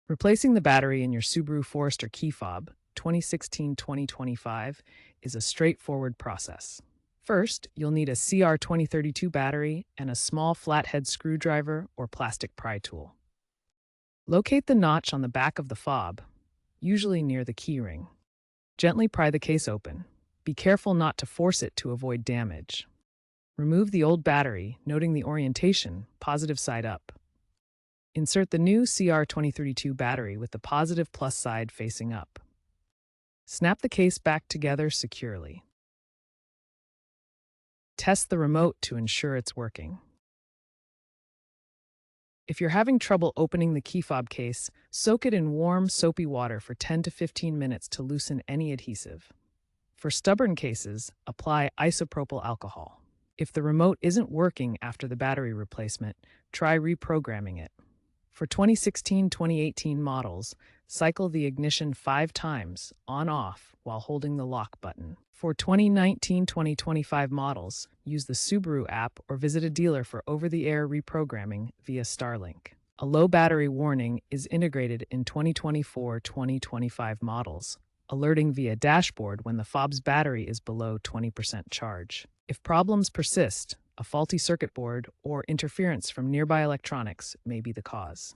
Replacing the battery in your Subaru Forester key fob 2016-2025 is a straightforward process. First, you'll need a CR2032 battery and a small flathead screwdriver or plastic pry tool. Locate the notch on the back of the fob, usually near the keyring. Gently pry the case open. Be careful not to force it to avoid damage. Remove the old battery, noting the orientation, positive side up. Insert the new CR2032 battery with the positive plus side facing up. Snap the case back together securely. Test the remote to ensure it's working. If you're having trouble opening the key fob case, soak it in warm, soapy water for 10 to 15 minutes to loosen any adhesive. For stubborn cases, apply isopropyl alcohol. If the remote isn't working after the battery replacement, try reprogramming it. For 2016-2018 models, cycle the ignition 5 times, on-off, while holding the lock button. For 2019-2025 models, use the Subaru app or visit a dealer for over-the-air reprogramming via Starlink. A low battery warning is integrated in 2024-2025 models, alerting via dashboard when the fob's battery is below 20% charge. If problems persist, a faulty circuit board or interference from nearby electronics may be the cause.